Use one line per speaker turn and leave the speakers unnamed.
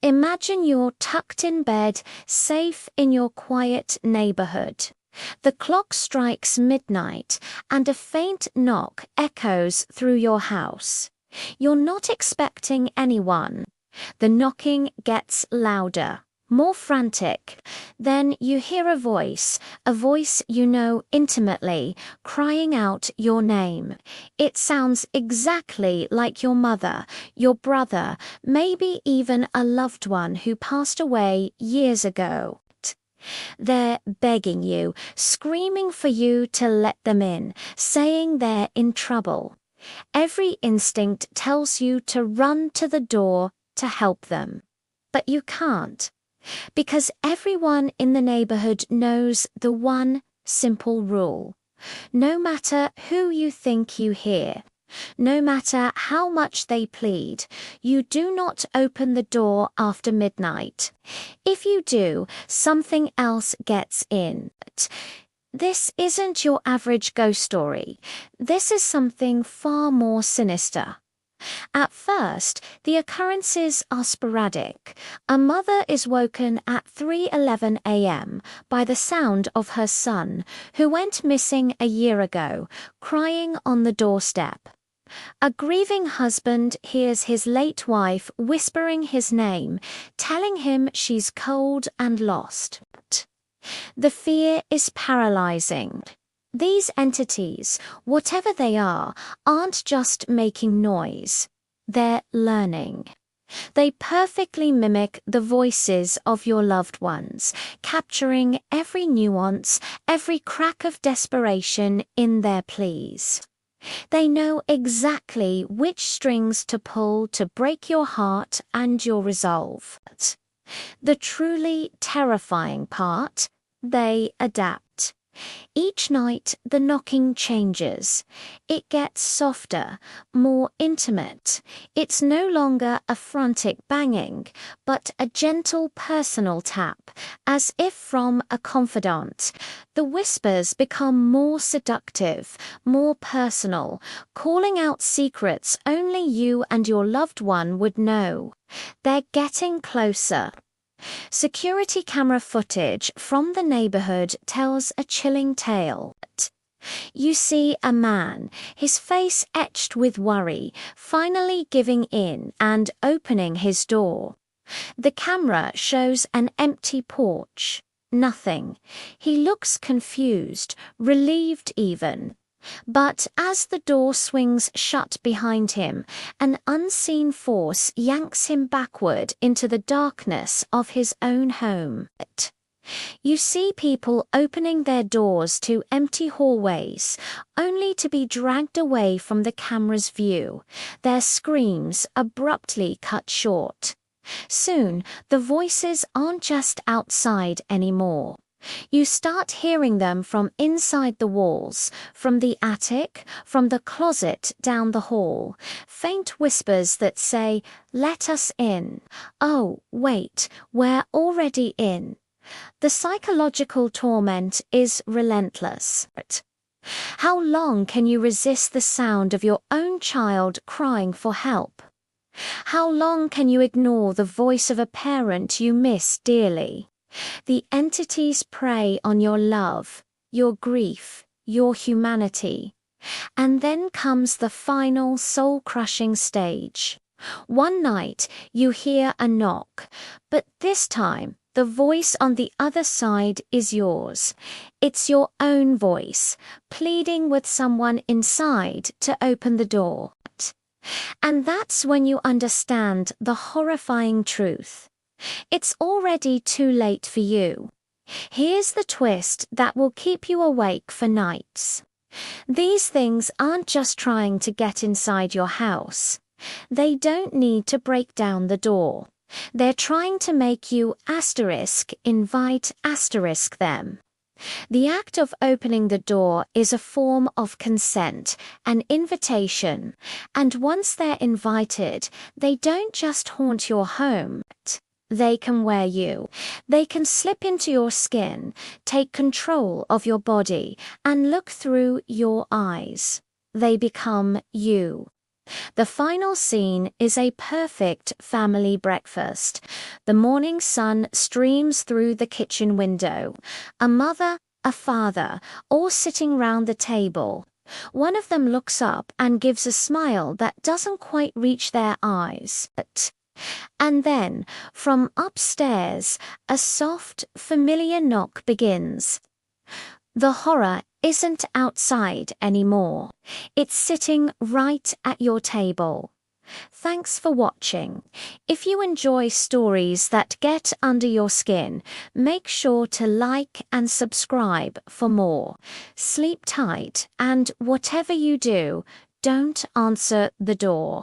Imagine you're tucked in bed, safe in your quiet neighborhood. The clock strikes midnight, and a faint knock echoes through your house. You're not expecting anyone. The knocking gets louder, more frantic. Then you hear a voice you know intimately, crying out your name. It sounds exactly like your mother, your brother, maybe even a loved one who passed away years ago. They're begging you, screaming for you to let them in, saying they're in trouble. Every instinct tells you to run to the door to help them. But you can't, because everyone in the neighborhood knows the one simple rule. No matter who you think you hear, no matter how much they plead, you do not open the door after midnight. If you do, something else gets in. This isn't your average ghost story. This is something far more sinister. At first, the occurrences are sporadic. A mother is woken at 3:11 a.m. by the sound of her son, who went missing a year ago, crying on the doorstep. A grieving husband hears his late wife whispering his name, telling him she's cold and lost. The fear is paralyzing. These entities, whatever they are, aren't just making noise. They're learning. They perfectly mimic the voices of your loved ones, capturing every nuance, every crack of desperation in their pleas. They know exactly which strings to pull to break your heart and your resolve. The truly terrifying part, they adapt. Each night the knocking changes. It gets softer, more intimate. It's no longer a frantic banging, but a gentle personal tap, as if from a confidant. The whispers become more seductive, more personal, calling out secrets only you and your loved one would know. They're getting closer. Security camera footage from the neighborhood tells a chilling tale. You see a man, his face etched with worry, finally giving in and opening his door. The camera shows an empty porch. Nothing. He looks confused, relieved even. But as the door swings shut behind him, an unseen force yanks him backward into the darkness of his own home. You see people opening their doors to empty hallways, only to be dragged away from the camera's view, their screams abruptly cut short. Soon, the voices aren't just outside anymore. You start hearing them from inside the walls, from the attic, from the closet down the hall. Faint whispers that say, "Let us in." "Oh, wait, we're already in." The psychological torment is relentless. How long can you resist the sound of your own child crying for help? How long can you ignore the voice of a parent you miss dearly? The entities prey on your love, your grief, your humanity. And then comes the final soul-crushing stage. One night, you hear a knock, but this time, the voice on the other side is yours. It's your own voice, pleading with someone inside to open the door. And that's when you understand the horrifying truth. It's already too late for you. Here's the twist that will keep you awake for nights. These things aren't just trying to get inside your house. They don't need to break down the door. They're trying to make you invite them. The act of opening the door is a form of consent, an invitation. And once they're invited, they don't just haunt your home. They can wear you. They can slip into your skin, take control of your body, and look through your eyes. They become you. The final scene is a perfect family breakfast. The morning sun streams through the kitchen window. A mother, a father, all sitting round the table. One of them looks up and gives a smile that doesn't quite reach their eyes. And then, from upstairs, a soft, familiar knock begins. The horror isn't outside anymore. It's sitting right at your table. Thanks for watching. If you enjoy stories that get under your skin, make sure to like and subscribe for more. Sleep tight, and whatever you do, don't answer the door.